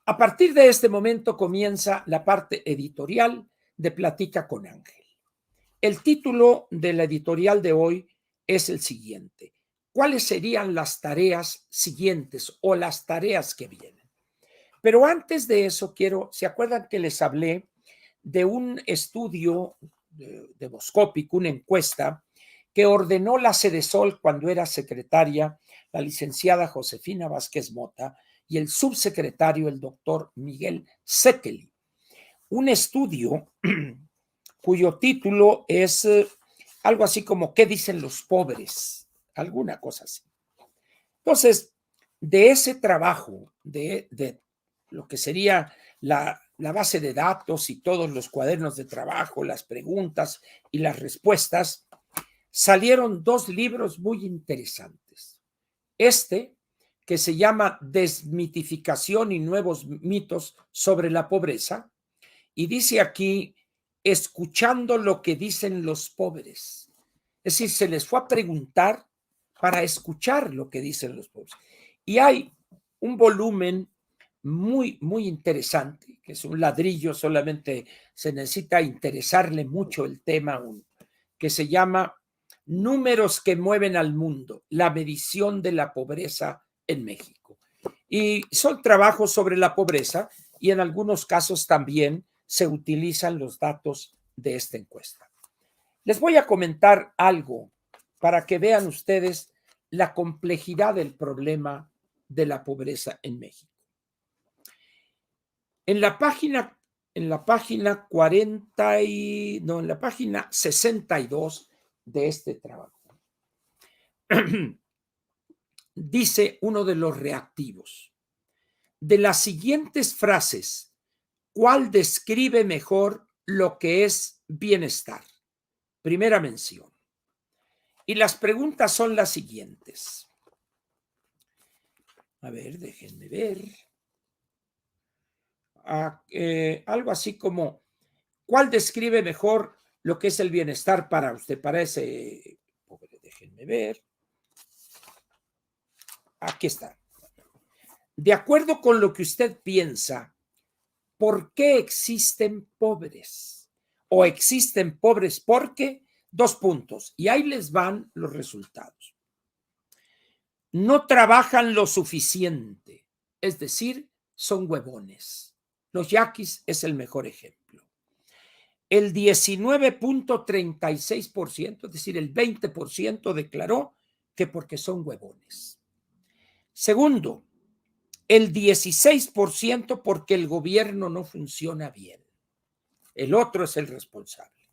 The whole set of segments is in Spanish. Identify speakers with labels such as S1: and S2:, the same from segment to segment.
S1: A partir de este momento comienza la parte editorial de Platica con Ángel. El título de la editorial de hoy es el siguiente: ¿cuáles serían las tareas siguientes o las tareas que vienen? Pero antes de eso ¿se acuerdan que les hablé de un estudio demoscópico, una encuesta que ordenó la Sedesol cuando era secretaria la licenciada Josefina Vázquez Mota y el subsecretario, el doctor Miguel Sekeli? Un estudio cuyo título es algo así como ¿qué dicen los pobres? Alguna cosa así. Entonces, de ese trabajo, de lo que sería la base de datos y todos los cuadernos de trabajo, las preguntas y las respuestas, salieron dos libros muy interesantes. Que se llama Desmitificación y nuevos mitos sobre la pobreza, y dice aquí, escuchando lo que dicen los pobres. Es decir, se les fue a preguntar para escuchar lo que dicen los pobres. Y hay un volumen muy, muy interesante, que es un ladrillo, solamente se necesita interesarle mucho el tema, que se llama Números que mueven al mundo, la medición de la pobreza en México. Y son trabajos sobre la pobreza y en algunos casos también se utilizan los datos de esta encuesta. Les voy a comentar algo para que vean ustedes la complejidad del problema de la pobreza en México. En la página 62 de este trabajo, dice uno de los reactivos: de las siguientes frases, ¿cuál describe mejor lo que es bienestar? Primera mención. Y las preguntas son las siguientes. A ver, déjenme ver. Algo así como, ¿cuál describe mejor lo que es el bienestar para usted? Para ese, déjenme ver. Aquí está. De acuerdo con lo que usted piensa, ¿por qué existen pobres? O existen pobres porque, dos puntos, y ahí les van los resultados. No trabajan lo suficiente, es decir, son huevones. Los yaquis es el mejor ejemplo. El 19.36%, es decir, el 20% declaró que porque son huevones. Segundo, el 16% porque el gobierno no funciona bien. El otro es el responsable.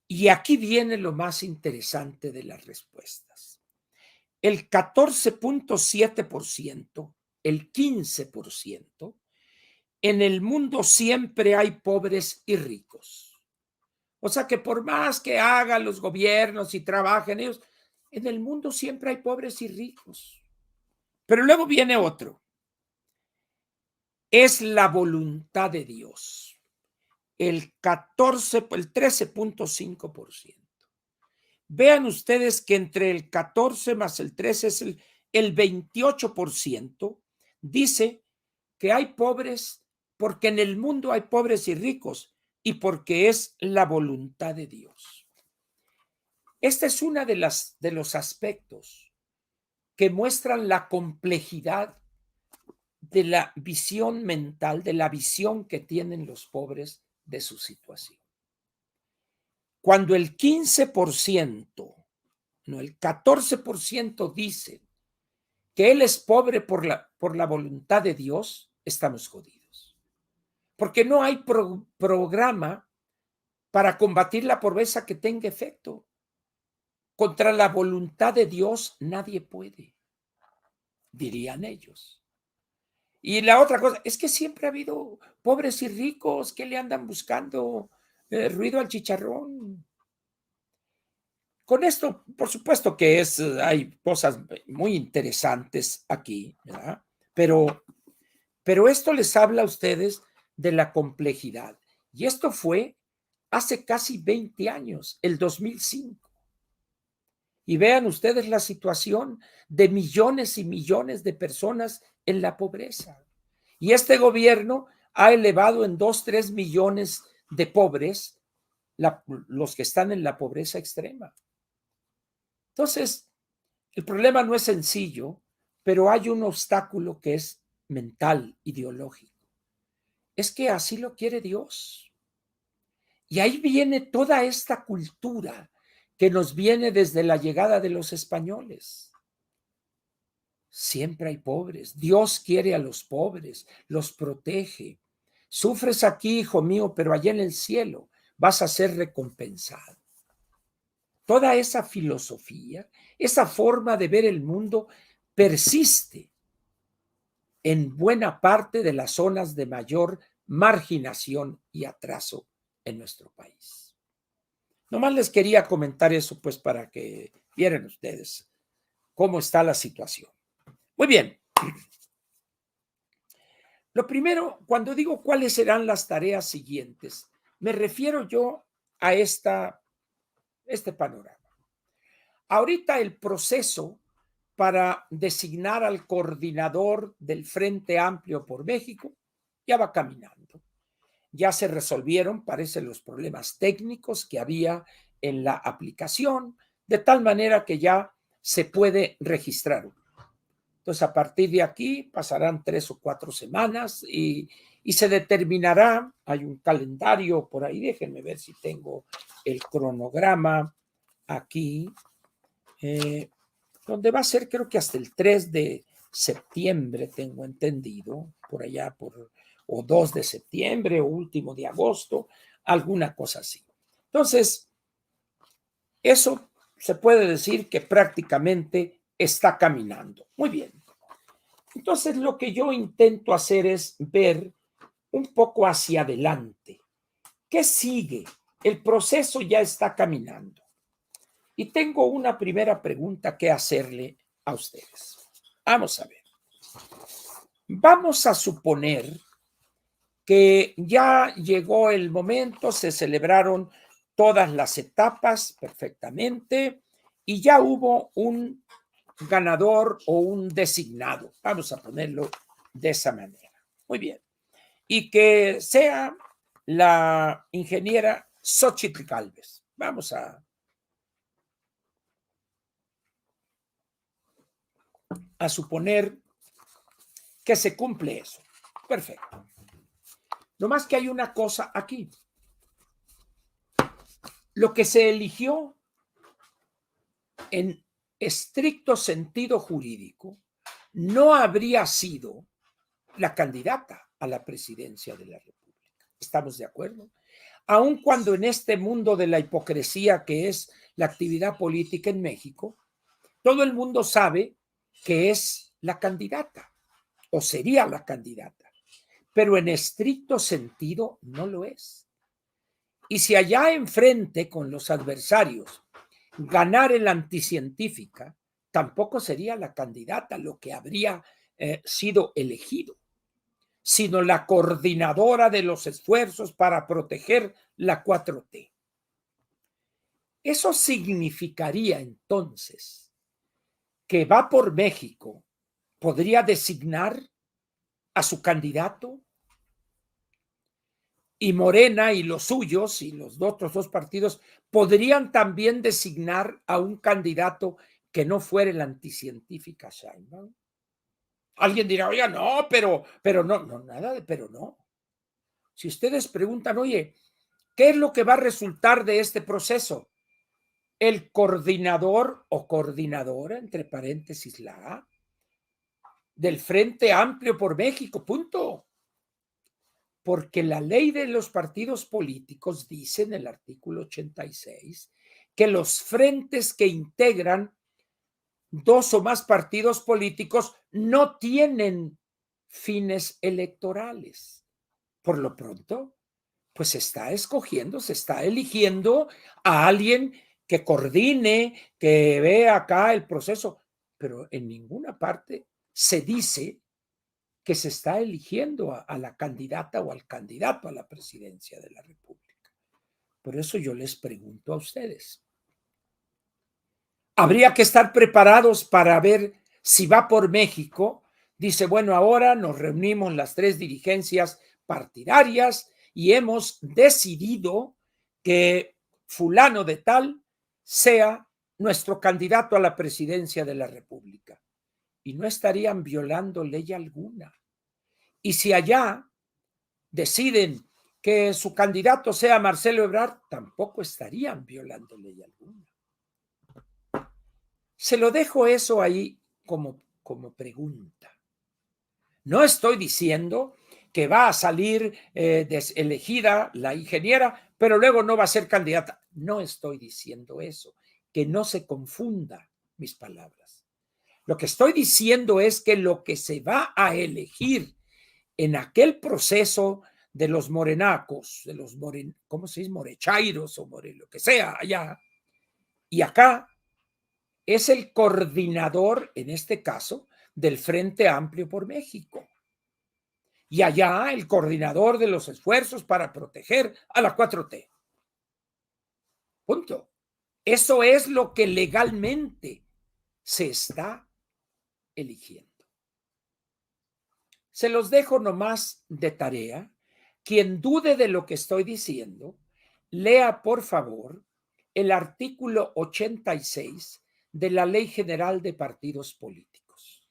S1: Y aquí viene lo más interesante de las respuestas. El 14.7%, el 15%, en el mundo siempre hay pobres y ricos. O sea que por más que hagan los gobiernos y trabajen ellos, en el mundo siempre hay pobres y ricos. Pero luego viene otro. Es la voluntad de Dios. El 13.5%. Vean ustedes que entre el 14 más el 13 es el 28%. Dice que hay pobres porque en el mundo hay pobres y ricos y porque es la voluntad de Dios. Esta es una de los aspectos que muestran la complejidad de la visión mental, de la visión que tienen los pobres de su situación. Cuando el 15%, no, el 14% dice que él es pobre por la voluntad de Dios, estamos jodidos. Porque no hay programa para combatir la pobreza que tenga efecto. Contra la voluntad de Dios nadie puede, dirían ellos. Y la otra cosa es que siempre ha habido pobres y ricos que le andan buscando ruido al chicharrón. Con esto, por supuesto que hay cosas muy interesantes aquí, ¿verdad? Pero esto les habla a ustedes de la complejidad. Y esto fue hace casi 20 años, el 2005. Y vean ustedes la situación de millones y millones de personas en la pobreza. Y este gobierno ha elevado en 2, 3 millones de pobres, los que están en la pobreza extrema. Entonces, el problema no es sencillo, pero hay un obstáculo que es mental, ideológico. Es que así lo quiere Dios. Y ahí viene toda esta cultura que nos viene desde la llegada de los españoles. Siempre hay pobres. Dios quiere a los pobres, los protege. Sufres aquí, hijo mío, pero allá en el cielo vas a ser recompensado. Toda esa filosofía, esa forma de ver el mundo persiste en buena parte de las zonas de mayor marginación y atraso en nuestro país. Nomás les quería comentar eso, pues, para que vieran ustedes cómo está la situación. Muy bien. Lo primero, cuando digo cuáles serán las tareas siguientes, me refiero yo a este panorama. Ahorita el proceso para designar al coordinador del Frente Amplio por México ya va caminando. Ya se resolvieron, parece, los problemas técnicos que había en la aplicación, de tal manera que ya se puede registrar. Entonces, a partir de aquí pasarán 3 o 4 semanas y se determinará, hay un calendario por ahí, déjenme ver si tengo el cronograma aquí, donde va a ser, creo que hasta el 3 de septiembre, tengo entendido, por allá, o 2 de septiembre, o último de agosto, alguna cosa así. Entonces, eso se puede decir que prácticamente está caminando. Muy bien. Entonces, lo que yo intento hacer es ver un poco hacia adelante. ¿Qué sigue? El proceso ya está caminando. Y tengo una primera pregunta que hacerle a ustedes. Vamos a ver. Vamos a suponer que ya llegó el momento, se celebraron todas las etapas perfectamente y ya hubo un ganador o un designado. Vamos a ponerlo de esa manera. Muy bien. Y que sea la ingeniera Xóchitl Gálvez. Vamos a suponer que se cumple eso. Perfecto. No más que hay una cosa aquí. Lo que se eligió en estricto sentido jurídico no habría sido la candidata a la presidencia de la República. ¿Estamos de acuerdo? Aun cuando en este mundo de la hipocresía que es la actividad política en México, todo el mundo sabe que es la candidata o sería la candidata, pero en estricto sentido no lo es. Y si allá enfrente con los adversarios ganar el anticientífica, tampoco sería la candidata lo que habría sido elegido, sino la coordinadora de los esfuerzos para proteger la 4T. Eso significaría entonces que Va por México podría designar a su candidato y Morena y los suyos y los otros 2 partidos podrían también designar a un candidato que no fuera el anticientífica Sheinbaum. Alguien dirá, oiga, no, pero no, nada de pero no. Si ustedes preguntan, oye, ¿qué es lo que va a resultar de este proceso? El coordinador o coordinadora, entre paréntesis la A, del Frente Amplio por México, punto. Porque la ley de los partidos políticos dice en el artículo 86 que los frentes que integran 2 o más partidos políticos no tienen fines electorales. Por lo pronto, pues se está escogiendo, se está eligiendo a alguien que coordine, que vea acá el proceso, pero en ninguna parte se dice que se está eligiendo a la candidata o al candidato a la presidencia de la República. Por eso yo les pregunto a ustedes, habría que estar preparados para ver si Va por México, Dice, bueno, ahora nos reunimos las tres dirigencias partidarias y hemos decidido que fulano de tal sea nuestro candidato a la presidencia de la República. Y no estarían violando ley alguna. Y si allá deciden que su candidato sea Marcelo Ebrard, tampoco estarían violando ley alguna. Se lo dejo eso ahí como pregunta. No estoy diciendo que va a salir elegida la ingeniera, pero luego no va a ser candidata. No estoy diciendo eso, que no se confunda mis palabras. Lo que estoy diciendo es que lo que se va a elegir en aquel proceso de los morenacos, de los ¿cómo se dice? Morechairos o lo que sea allá, y acá es el coordinador, en este caso, del Frente Amplio por México. Y allá el coordinador de los esfuerzos para proteger a la 4T. Punto. Eso es lo que legalmente se está eligiendo. Se los dejo nomás de tarea. Quien dude de lo que estoy diciendo, lea por favor el artículo 86 de la Ley General de Partidos Políticos.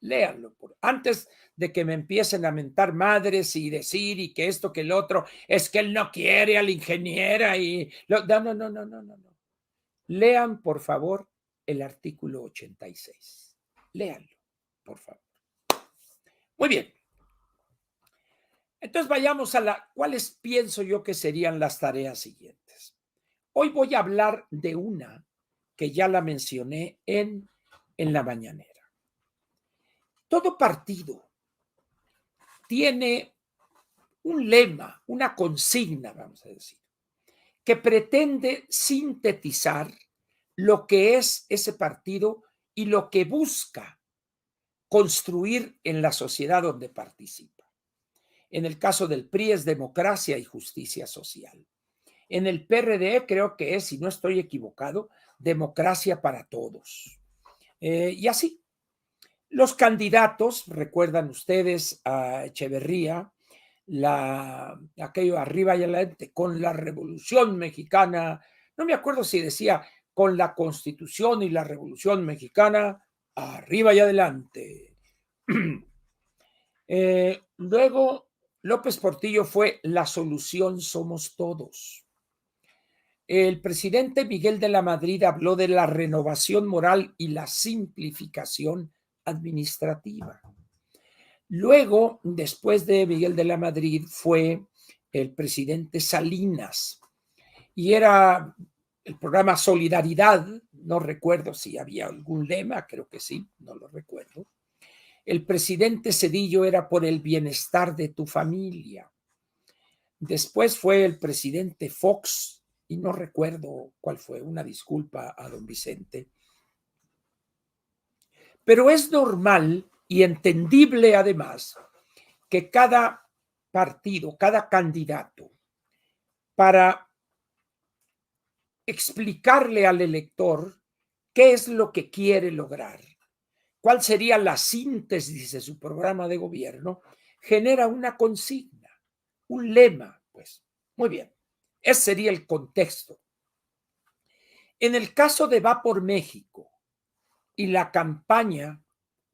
S1: Léanlo antes de que me empiecen a mentar madres y decir y que esto, que el otro, es que él no quiere a la ingeniera y... No. Lean por favor el artículo 86. Léanlo, por favor. Muy bien. Entonces vayamos a cuáles pienso yo que serían las tareas siguientes. Hoy voy a hablar de una que ya la mencioné en la mañanera. Todo partido tiene un lema, una consigna, vamos a decir, que pretende sintetizar lo que es ese partido y lo que busca construir en la sociedad donde participa. En el caso del PRI es democracia y justicia social. En el PRD creo que es, si no estoy equivocado, democracia para todos. Y así, los candidatos, recuerdan ustedes a Echeverría, aquello arriba y adelante, con la Revolución Mexicana, no me acuerdo si decía con la Constitución y la Revolución Mexicana, arriba y adelante. Luego, López Portillo fue la solución somos todos. El presidente Miguel de la Madrid habló de la renovación moral y la simplificación administrativa. Luego, después de Miguel de la Madrid, fue el presidente Salinas y era el programa Solidaridad. No recuerdo si había algún lema, creo que sí, no lo recuerdo. El presidente Zedillo era por el bienestar de tu familia. Después fue el presidente Fox, y no recuerdo cuál fue, una disculpa a don Vicente. Pero es normal y entendible además que cada partido, cada candidato, para explicarle al elector qué es lo que quiere lograr, cuál sería la síntesis de su programa de gobierno, genera una consigna, un lema, pues. Muy bien, ese sería el contexto. En el caso de Va por México y la campaña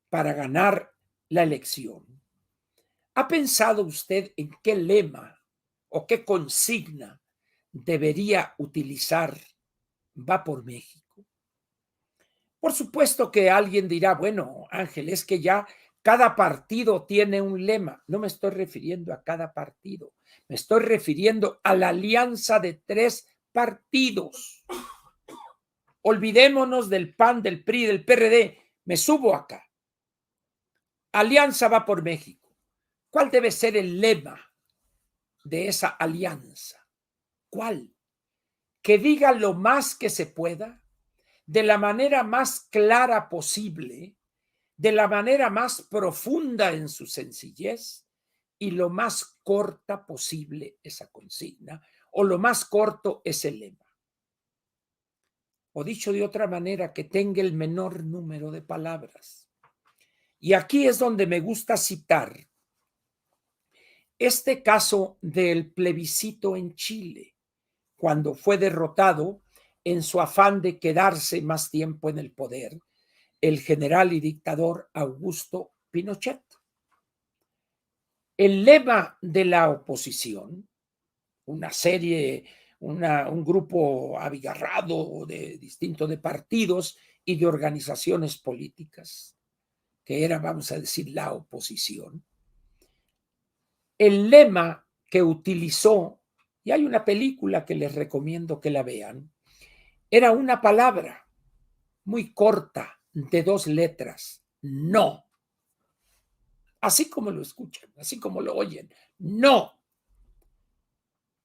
S1: para ganar la elección, ¿ha pensado usted en qué lema o qué consigna debería utilizar Va por México? Por supuesto que alguien dirá, bueno, Ángel, es que ya cada partido tiene un lema. No me estoy refiriendo a cada partido, me estoy refiriendo a la alianza de 3 partidos. Olvidémonos del PAN, del PRI, del PRD. Me subo acá. Alianza Va por México. ¿Cuál debe ser el lema de esa alianza? ¿Cuál? Que diga lo más que se pueda, de la manera más clara posible, de la manera más profunda en su sencillez y lo más corta posible esa consigna o lo más corto ese lema. O dicho de otra manera, que tenga el menor número de palabras. Y aquí es donde me gusta citar este caso del plebiscito en Chile, cuando fue derrotado en su afán de quedarse más tiempo en el poder el general y dictador Augusto Pinochet. El lema de la oposición, una serie, un grupo abigarrado de distintos de partidos y de organizaciones políticas, que era, vamos a decir, la oposición. El lema que utilizó, y hay una película que les recomiendo que la vean, era una palabra muy corta, de 2 letras, no. Así como lo escuchan, así como lo oyen, no.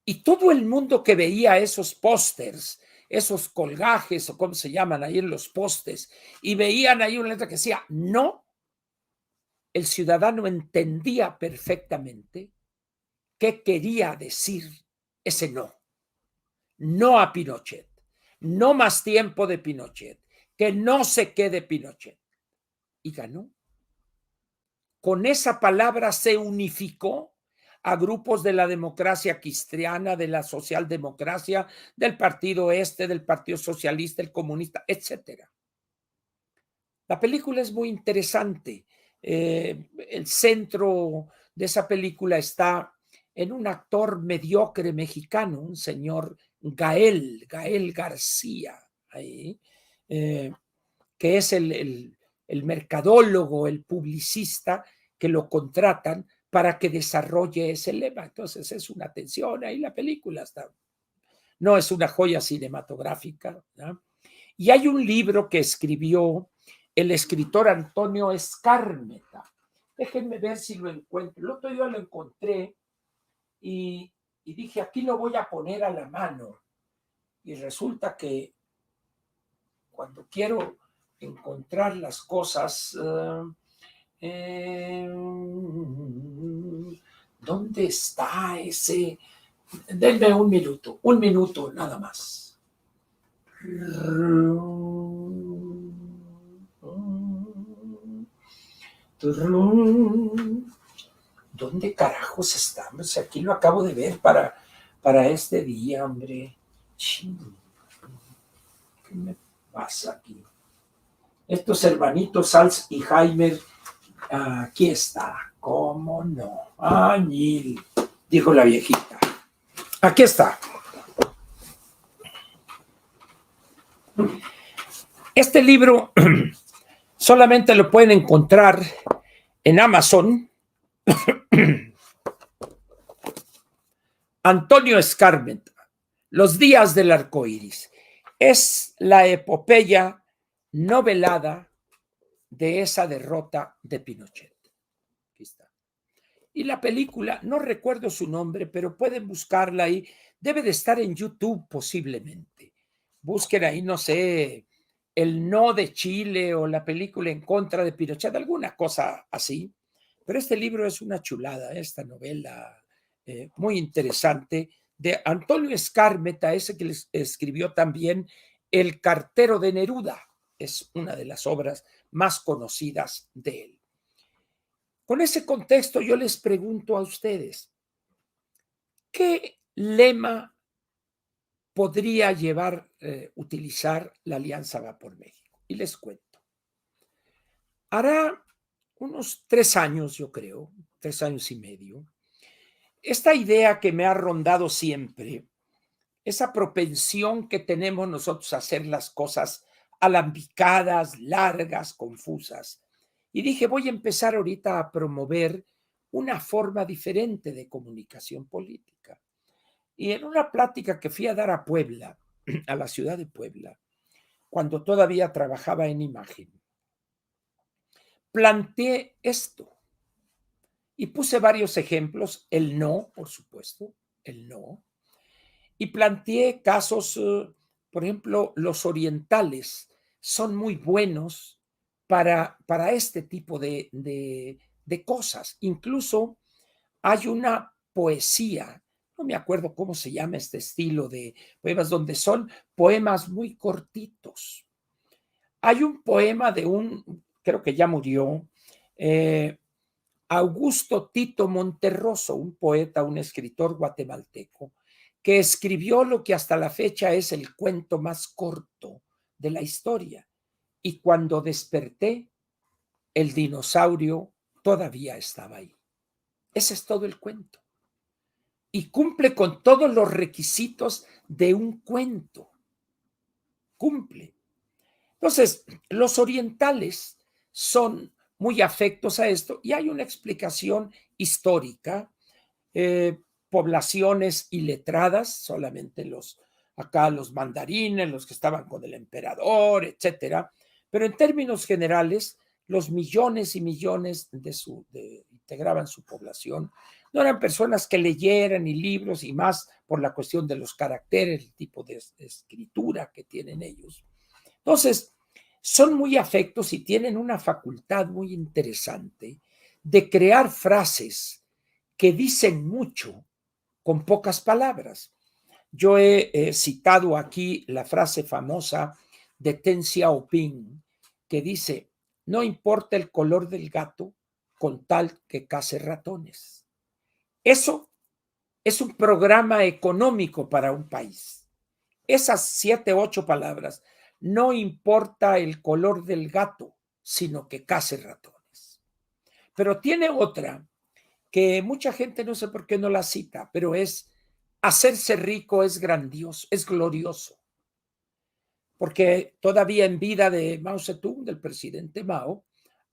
S1: Y todo el mundo que veía esos pósters, esos colgajes o cómo se llaman ahí en los postes, y veían ahí una letra que decía no, el ciudadano entendía perfectamente qué quería decir ese no. No a Pinochet, no más tiempo de Pinochet, que no se quede Pinochet. Y ganó. Con esa palabra se unificó a grupos de la democracia cristiana, de la socialdemocracia, del partido del Partido Socialista, el comunista, etcétera. La película es muy interesante. El centro de esa película está en un actor mediocre mexicano, un señor Gael García, ahí, que es el mercadólogo, el publicista que lo contratan para que desarrolle ese lema. Entonces es una tensión, ahí la película está. No es una joya cinematográfica, ¿no? Y hay un libro que escribió el escritor Antonio Escármeta. Déjenme ver si lo encuentro. El otro día lo encontré y dije, aquí lo voy a poner a la mano. Y resulta que cuando quiero encontrar las cosas, ¿dónde está ese? Denme un minuto nada más. ¿Dónde carajos estamos? Aquí lo acabo de ver para este día, hombre. ¿Qué me pasa aquí? Estos hermanitos Sals y Jaime, aquí está. ¿Cómo no? Añil, dijo la viejita. Aquí está. Este libro solamente lo pueden encontrar en Amazon. Antonio Escármeta, Los días del arco iris. Es la epopeya novelada de esa derrota de Pinochet. Aquí está. Y la película, no recuerdo su nombre, pero pueden buscarla ahí. Debe de estar en YouTube posiblemente. Busquen ahí, no sé, el no de Chile o la película en contra de Pinochet, alguna cosa así. Pero este libro es una chulada, esta novela muy interesante de Antonio Escármeta, ese que les escribió también El cartero de Neruda. Es una de las obras más conocidas de él. Con ese contexto yo les pregunto a ustedes, ¿qué lema podría utilizar la Alianza Va por México? Y les cuento. Hará unos 3 años, yo creo, 3 años y medio, esta idea que me ha rondado siempre, esa propensión que tenemos nosotros a hacer las cosas alambicadas, largas, confusas. Y dije, voy a empezar ahorita a promover una forma diferente de comunicación política. Y en una plática que fui a dar a Puebla, a la ciudad de Puebla, cuando todavía trabajaba en imagen, planteé esto y puse varios ejemplos, el no, por supuesto, el no, y planteé casos, por ejemplo, los orientales son muy buenos para este tipo de cosas. Incluso hay una poesía, no me acuerdo cómo se llama este estilo de poemas, donde son poemas muy cortitos. Hay un poema de creo que ya murió, Augusto Tito Monterroso, un poeta, un escritor guatemalteco, que escribió lo que hasta la fecha es el cuento más corto de la historia. Y cuando desperté, el dinosaurio todavía estaba ahí. Ese es todo el cuento. Y cumple con todos los requisitos de un cuento. Cumple. Entonces, los orientales son muy afectos a esto y hay una explicación histórica. Poblaciones iletradas, solamente acá los mandarines, los que estaban con el emperador, etcétera. Pero en términos generales, los millones y millones integraban su población. No eran personas que leyeran ni libros y más por la cuestión de los caracteres, el tipo de escritura que tienen ellos. Entonces, son muy afectos y tienen una facultad muy interesante de crear frases que dicen mucho con pocas palabras. Yo he citado aquí la frase famosa de Deng Xiaoping, que dice, no importa el color del gato con tal que case ratones. Eso es un programa económico para un país. Esas 7, 8 palabras, no importa el color del gato, sino que case ratones. Pero tiene otra que mucha gente no sé por qué no la cita, pero es hacerse rico es grandioso, es glorioso. Porque todavía en vida de Mao Zedong, del presidente Mao,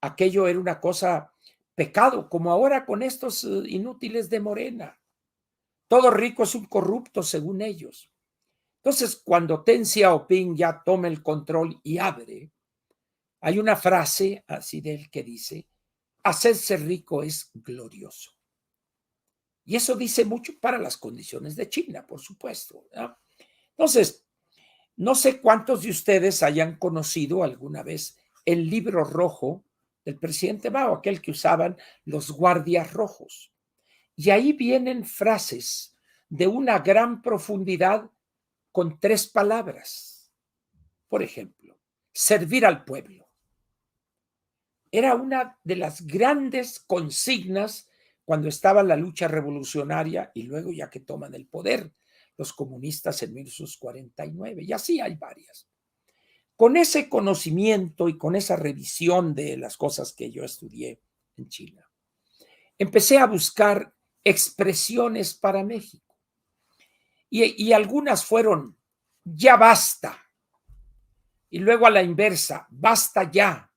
S1: aquello era una cosa pecado, como ahora con estos inútiles de Morena. Todo rico es un corrupto, según ellos. Entonces, cuando Deng Xiaoping ya toma el control y abre, hay una frase así de él que dice, hacerse rico es glorioso. Y eso dice mucho para las condiciones de China, por supuesto, ¿no? Entonces, no sé cuántos de ustedes hayan conocido alguna vez el libro rojo del presidente Mao, aquel que usaban los guardias rojos. Y ahí vienen frases de una gran profundidad con 3 palabras. Por ejemplo, servir al pueblo. Era una de las grandes consignas cuando estaba la lucha revolucionaria y luego ya que toman el poder los comunistas en 1949. Y así hay varias. Con ese conocimiento y con esa revisión de las cosas que yo estudié en China, empecé a buscar expresiones para México. Y algunas fueron, ya basta. Y luego a la inversa, basta ya.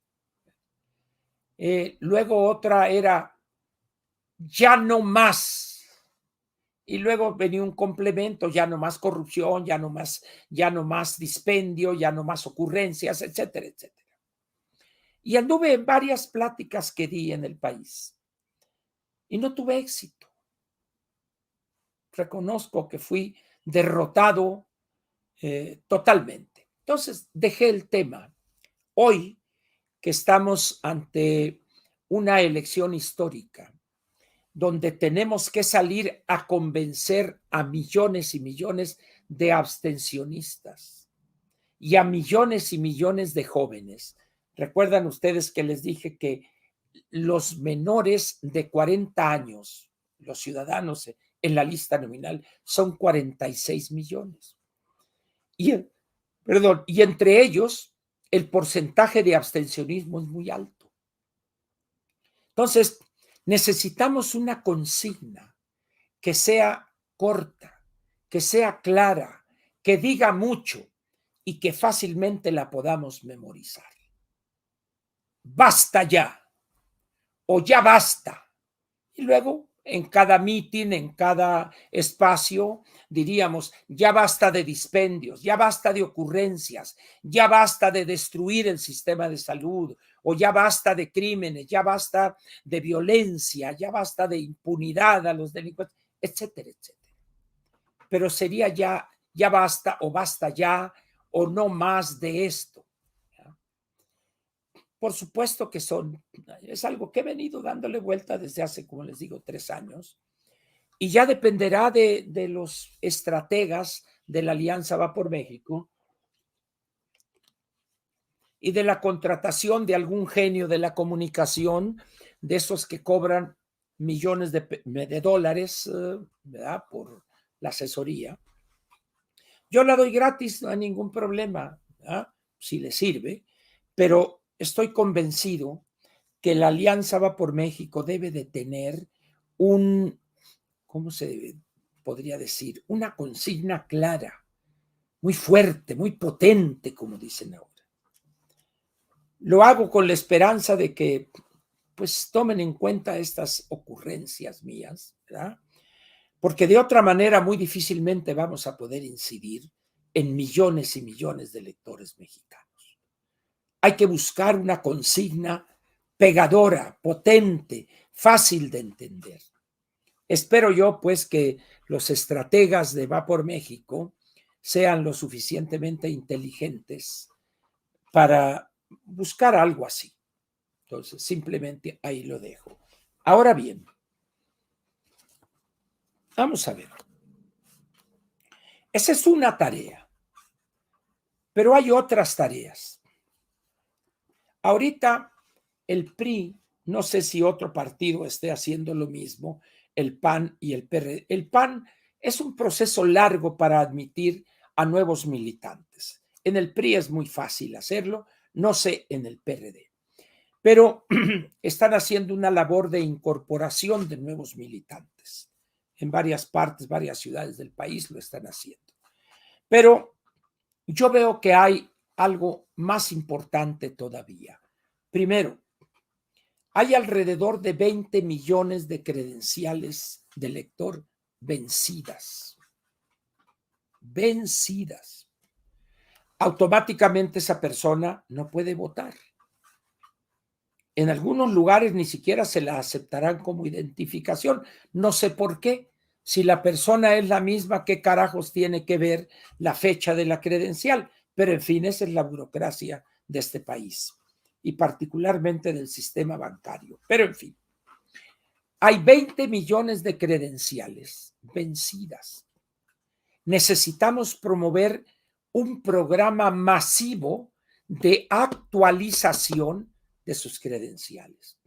S1: Luego otra era, ya no más. Y luego venía un complemento, ya no más corrupción, ya no más dispendio, ya no más ocurrencias, etcétera, etcétera. Y anduve en varias pláticas que di en el país y no tuve éxito. Reconozco que fui derrotado totalmente. Entonces dejé el tema. Hoy que estamos ante una elección histórica, donde tenemos que salir a convencer a millones y millones de abstencionistas y a millones y millones de jóvenes. Recuerdan ustedes que les dije que los menores de 40 años, los ciudadanos en la lista nominal, son 46 millones. Y entre ellos, el porcentaje de abstencionismo es muy alto. Entonces, necesitamos una consigna que sea corta, que sea clara, que diga mucho y que fácilmente la podamos memorizar. Basta ya, o ya basta. Y luego, en cada mitin, en cada espacio, diríamos, ya basta de dispendios, ya basta de ocurrencias, ya basta de destruir el sistema de salud, o ya basta de crímenes, ya basta de violencia, ya basta de impunidad a los delincuentes, etcétera, etcétera. Pero sería ya basta o basta ya o no más de esto. Por supuesto que es algo que he venido dándole vuelta desde hace, como les digo, 3 años. Y ya dependerá de los estrategas de la Alianza Va por México y de la contratación de algún genio de la comunicación, de esos que cobran millones de dólares, ¿verdad?, por la asesoría. Yo la doy gratis, no hay ningún problema, ¿verdad?, si le sirve, pero estoy convencido que la Alianza Va por México debe de tener ¿cómo se podría decir? Una consigna clara, muy fuerte, muy potente, como dicen ahora. Lo hago con la esperanza de que, pues, tomen en cuenta estas ocurrencias mías, ¿verdad? Porque de otra manera muy difícilmente vamos a poder incidir en millones y millones de lectores mexicanos. Hay que buscar una consigna pegadora, potente, fácil de entender. Espero yo, pues, que los estrategas de Va por México sean lo suficientemente inteligentes para buscar algo así. Entonces, simplemente ahí lo dejo. Ahora bien, vamos a ver. Esa es una tarea, pero hay otras tareas. Ahorita el PRI, no sé si otro partido esté haciendo lo mismo, el PAN y el PRD. El PAN es un proceso largo para admitir a nuevos militantes. En el PRI es muy fácil hacerlo, no sé en el PRD, pero están haciendo una labor de incorporación de nuevos militantes. En varias partes, varias ciudades del país lo están haciendo. Pero yo veo que hay algo más importante todavía. Primero, hay alrededor de 20 millones de credenciales de lector vencidas. Vencidas. Automáticamente esa persona no puede votar. En algunos lugares ni siquiera se la aceptarán como identificación. No sé por qué. Si la persona es la misma, ¿qué carajos tiene que ver la fecha de la credencial? Pero en fin, esa es la burocracia de este país y particularmente del sistema bancario. Pero en fin, hay 20 millones de credenciales vencidas. Necesitamos promover un programa masivo de actualización de sus credenciales.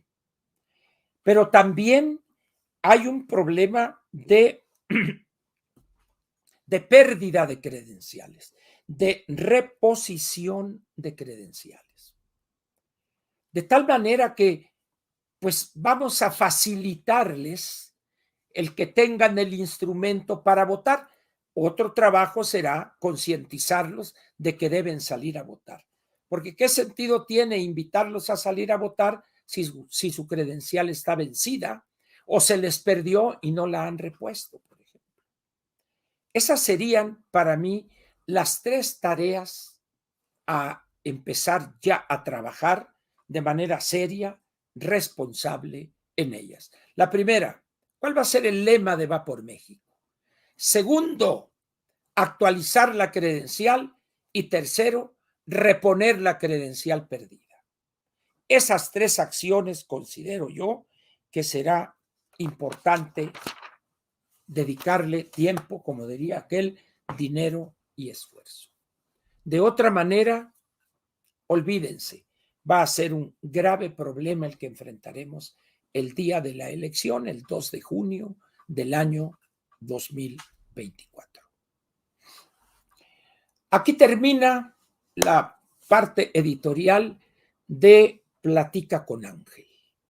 S1: Pero también hay un problema de pérdida de credenciales, de reposición de credenciales. De tal manera que, pues, vamos a facilitarles el que tengan el instrumento para votar. Otro trabajo será concientizarlos de que deben salir a votar. Porque ¿qué sentido tiene invitarlos a salir a votar si su credencial está vencida o se les perdió y no la han repuesto, por ejemplo? Esas serían para mí las 3 tareas a empezar ya a trabajar de manera seria, responsable en ellas. La primera, ¿cuál va a ser el lema de Va por México? Segundo, actualizar la credencial. Y tercero, reponer la credencial perdida. Esas 3 acciones considero yo que será importante dedicarle tiempo, como diría aquel, dinero y esfuerzo. De otra manera, olvídense, va a ser un grave problema el que enfrentaremos el día de la elección, el 2 de junio del año 2024. Aquí termina la parte editorial de Platica con Ángel.